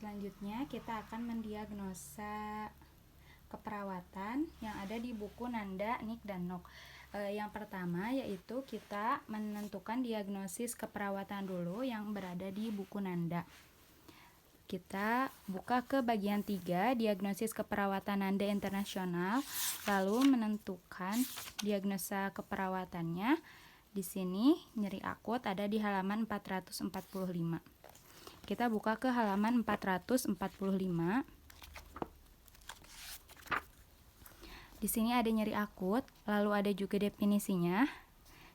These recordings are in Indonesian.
Selanjutnya kita akan mendiagnosa keperawatan yang ada di buku Nanda, Nick, dan Nok. Yang pertama yaitu kita menentukan diagnosis keperawatan dulu yang berada di buku Nanda. Kita buka ke bagian 3, diagnosis keperawatan Nanda Internasional, lalu menentukan diagnosa keperawatannya. Di sini nyeri akut ada di halaman 445. Kita buka ke halaman 445. Di sini ada nyeri akut, lalu ada juga definisinya.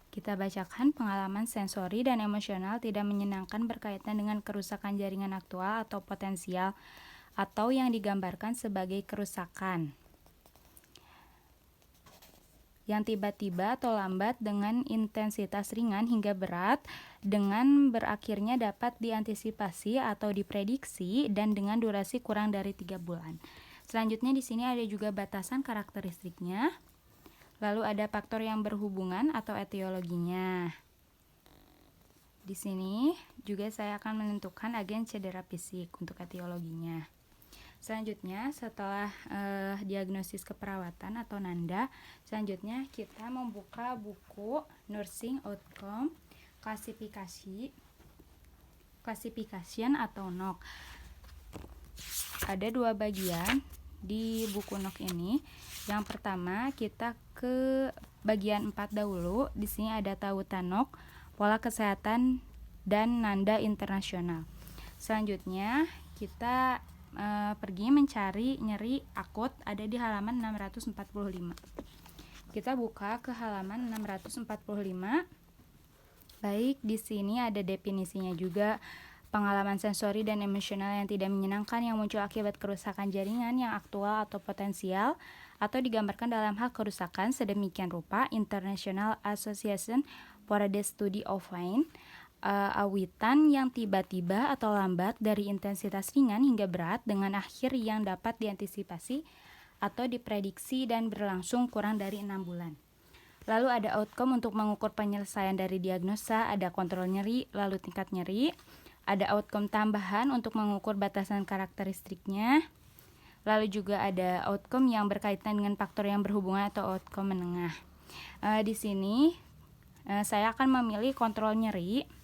Kita bacakan, pengalaman sensori dan emosional tidak menyenangkan berkaitan dengan kerusakan jaringan aktual atau potensial atau yang digambarkan sebagai kerusakan yang tiba-tiba atau lambat dengan intensitas ringan hingga berat, dengan berakhirnya dapat diantisipasi atau diprediksi dan dengan durasi kurang dari 3 bulan. Selanjutnya di sini ada juga batasan karakteristiknya. Lalu ada faktor yang berhubungan atau etiologinya. Di sini juga saya akan menentukan agen cedera fisik untuk etiologinya. Selanjutnya setelah diagnosis keperawatan atau Nanda, selanjutnya kita membuka buku Nursing Outcome Classification atau NOC. Ada 2 bagian di buku NOC ini. Yang pertama kita ke bagian 4 dahulu. Di sini ada tautan NOC, pola kesehatan dan Nanda Internasional. Selanjutnya kita pergi mencari nyeri akut ada di halaman 645. Kita buka ke halaman 645. Baik, di sini ada definisinya juga. Pengalaman sensori dan emosional yang tidak menyenangkan yang muncul akibat kerusakan jaringan yang aktual atau potensial atau digambarkan dalam hal kerusakan sedemikian rupa. International Association for the Study of Pain. Awitan yang tiba-tiba atau lambat dari intensitas ringan hingga berat dengan akhir yang dapat diantisipasi atau diprediksi dan berlangsung kurang dari 6 bulan. Lalu ada outcome untuk mengukur penyelesaian dari diagnosa, ada kontrol nyeri, lalu tingkat nyeri, ada outcome tambahan untuk mengukur batasan karakteristiknya, lalu juga ada outcome yang berkaitan dengan faktor yang berhubungan atau outcome menengah. Di sini saya akan memilih kontrol nyeri.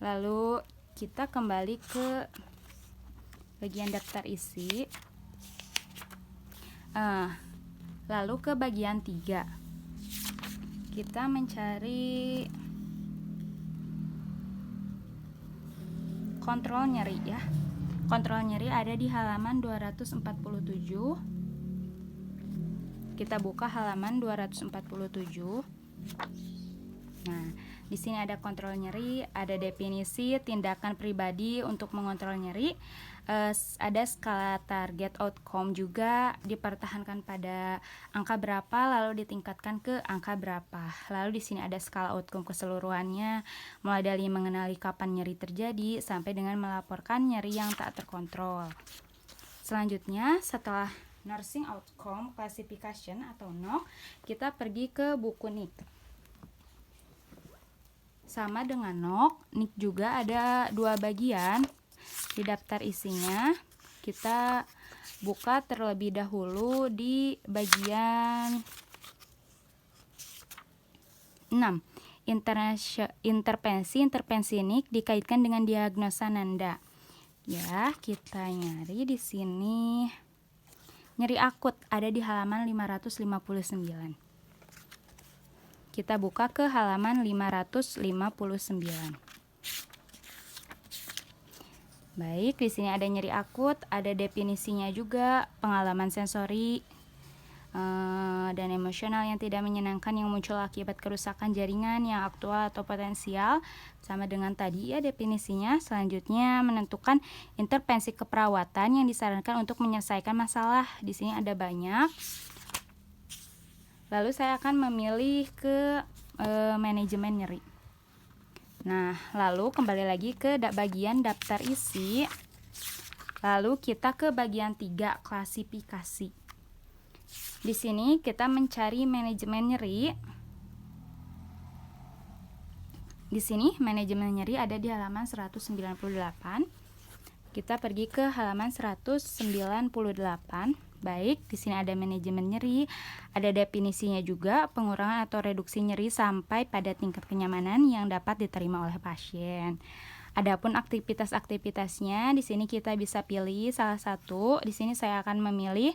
Lalu kita kembali ke bagian daftar isi. Lalu ke bagian 3. Kita mencari kontrol nyeri ya. Kontrol nyeri ada di halaman 247. Kita buka halaman 247. Nah, di sini ada kontrol nyeri, ada definisi tindakan pribadi untuk mengontrol nyeri, ada skala target outcome juga dipertahankan pada angka berapa lalu ditingkatkan ke angka berapa. Lalu di sini ada skala outcome keseluruhannya, mulai dari mengenali kapan nyeri terjadi sampai dengan melaporkan nyeri yang tak terkontrol. Selanjutnya setelah Nursing Outcome Classification atau NOC, kita pergi ke buku NIC. Sama dengan NIC juga ada 2 bagian di daftar isinya. Kita buka terlebih dahulu di bagian 6. Intervensi NIC dikaitkan dengan diagnosa Nanda. Ya, kita nyari di sini. Nyeri akut ada di halaman 559. Kita buka ke halaman 559. Baik, di sini ada nyeri akut, ada definisinya juga, pengalaman sensori dan emosional yang tidak menyenangkan yang muncul akibat kerusakan jaringan yang aktual atau potensial, sama dengan tadi ya definisinya. Selanjutnya menentukan intervensi keperawatan yang disarankan untuk menyelesaikan masalah. Di sini ada banyak. Lalu saya akan memilih ke manajemen nyeri. Nah, lalu kembali lagi ke bagian daftar isi. Lalu kita ke bagian 3, klasifikasi. Di sini kita mencari manajemen nyeri. Di sini manajemen nyeri ada di halaman 198. Kita pergi ke halaman 198. Baik, di sini ada manajemen nyeri, ada definisinya juga, pengurangan atau reduksi nyeri sampai pada tingkat kenyamanan yang dapat diterima oleh pasien. Adapun aktivitas-aktivitasnya, di sini kita bisa pilih salah satu. Di sini saya akan memilih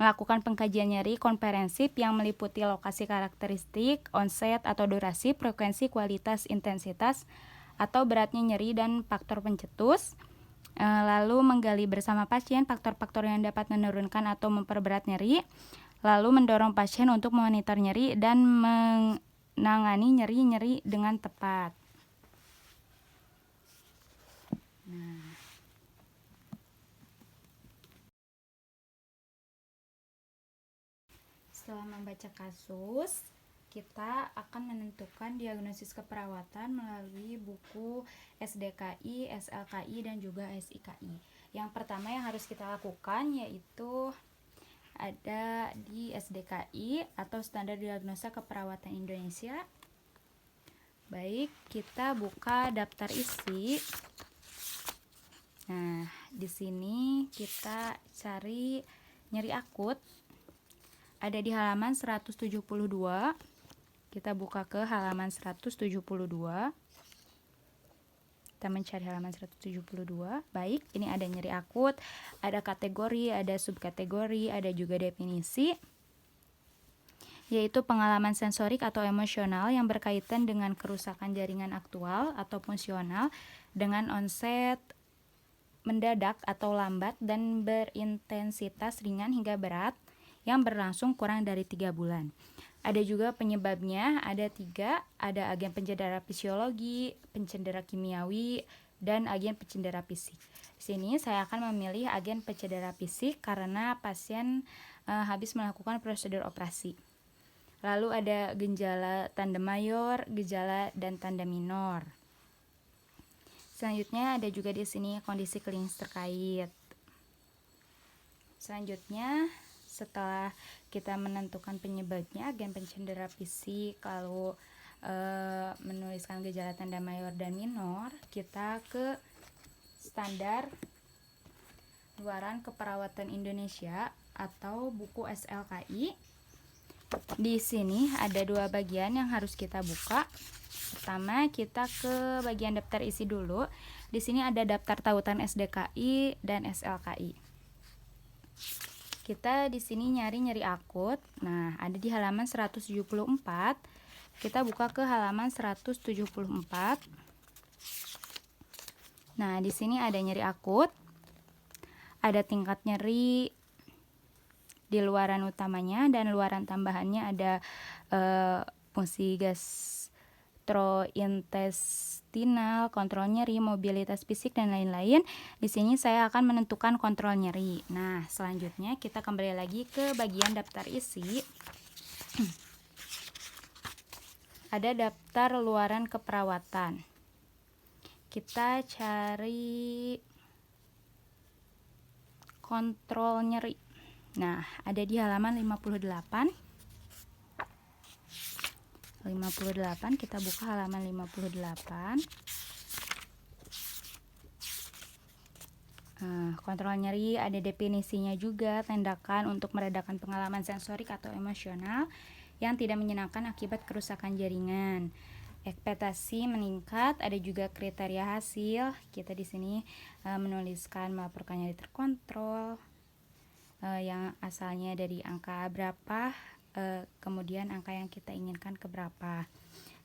melakukan pengkajian nyeri komprehensif yang meliputi lokasi karakteristik, onset atau durasi, frekuensi, kualitas, intensitas, atau beratnya nyeri dan faktor pencetus. Lalu menggali bersama pasien faktor-faktor yang dapat menurunkan atau memperberat nyeri, lalu mendorong pasien untuk memonitor nyeri dan menangani nyeri-nyeri dengan tepat. Setelah membaca kasus, kita akan menentukan diagnosis keperawatan melalui buku SDKI, SLKI, dan juga SIKI. Yang pertama yang harus kita lakukan yaitu ada di SDKI atau Standar Diagnosa Keperawatan Indonesia. Baik, kita buka daftar isi. Nah, di sini kita cari nyeri akut. Ada di halaman 172. Kita buka ke halaman 172. Kita mencari halaman 172. Baik, ini ada nyeri akut, ada kategori, ada subkategori, ada juga definisi, yaitu pengalaman sensorik atau emosional yang berkaitan dengan kerusakan jaringan aktual atau fungsional dengan onset mendadak atau lambat dan berintensitas ringan hingga berat yang berlangsung kurang dari 3 bulan. Ada juga penyebabnya, ada 3, ada agen pencedera fisiologi, pencedera kimiawi, dan agen pencedera fisik. Di sini saya akan memilih agen pencedera fisik karena pasien habis melakukan prosedur operasi. Lalu ada gejala tanda mayor, gejala dan tanda minor. Selanjutnya ada juga di sini kondisi klinis terkait. Selanjutnya, setelah kita menentukan penyebabnya, agen pencedera fisik, lalu menuliskan gejala tanda mayor dan minor, kita ke Standar Luaran Keperawatan Indonesia atau buku SLKI. Di sini ada 2 bagian yang harus kita buka. Pertama, kita ke bagian daftar isi dulu. Di sini ada daftar tautan SDKI dan SLKI. Kita di sini nyari nyeri akut. Nah, ada di halaman 174. Kita buka ke halaman 174. Nah, di sini ada nyeri akut. Ada tingkat nyeri di luaran utamanya dan luaran tambahannya ada fungsi gastrointestinal, kontrol nyeri, mobilitas fisik, dan lain-lain. Di sini saya akan menentukan kontrol nyeri. Nah, selanjutnya kita kembali lagi ke bagian daftar isi. Ada daftar luaran keperawatan. Kita cari kontrol nyeri. Nah, ada di halaman 58. 58, kita buka halaman 58. Kontrol nyeri ada definisinya juga, tindakan untuk meredakan pengalaman sensorik atau emosional yang tidak menyenangkan akibat kerusakan jaringan. Ekspektasi meningkat, ada juga kriteria hasil. Kita di sini menuliskan melaporkan nyeri terkontrol yang asalnya dari angka berapa, kemudian angka yang kita inginkan ke berapa,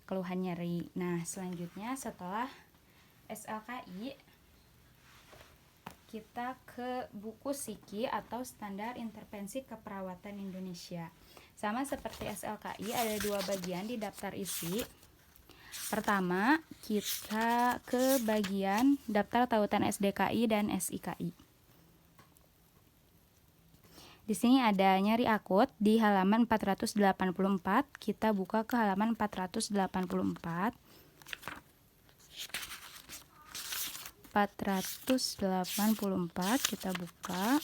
keluhan nyeri. Nah, selanjutnya setelah SLKI, kita ke buku SIKI atau Standar Intervensi Keperawatan Indonesia. Sama seperti SLKI, ada 2 bagian di daftar isi. Pertama, kita ke bagian daftar tautan SDKI dan SIKI. Di sini ada nyeri akut di halaman 484. Kita buka ke halaman 484. 484 kita buka.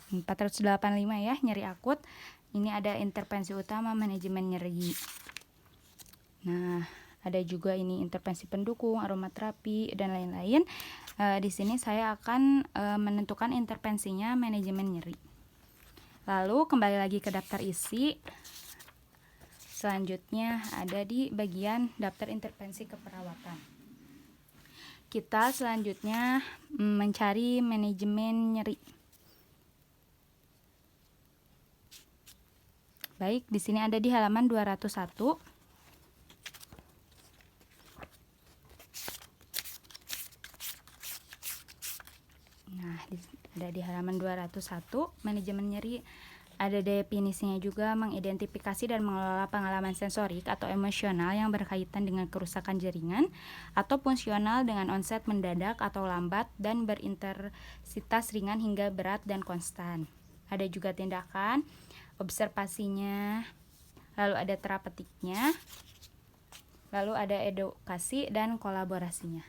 Ini 485 ya, nyeri akut. Ini ada intervensi utama manajemen nyeri. Nah, ada juga ini intervensi pendukung, aromaterapi, dan lain-lain. Di sini saya akan menentukan intervensinya manajemen nyeri. Lalu kembali lagi ke daftar isi. Selanjutnya ada di bagian daftar intervensi keperawatan. Kita selanjutnya mencari manajemen nyeri. Baik, di sini ada di halaman 201. Nah, ada di halaman 201, manajemen nyeri. Ada definisinya juga, mengidentifikasi dan mengelola pengalaman sensorik atau emosional yang berkaitan dengan kerusakan jaringan atau fungsional dengan onset mendadak atau lambat dan berintensitas ringan hingga berat dan konstan. Ada juga tindakan, observasinya, lalu ada terapeutiknya, lalu ada edukasi dan kolaborasinya.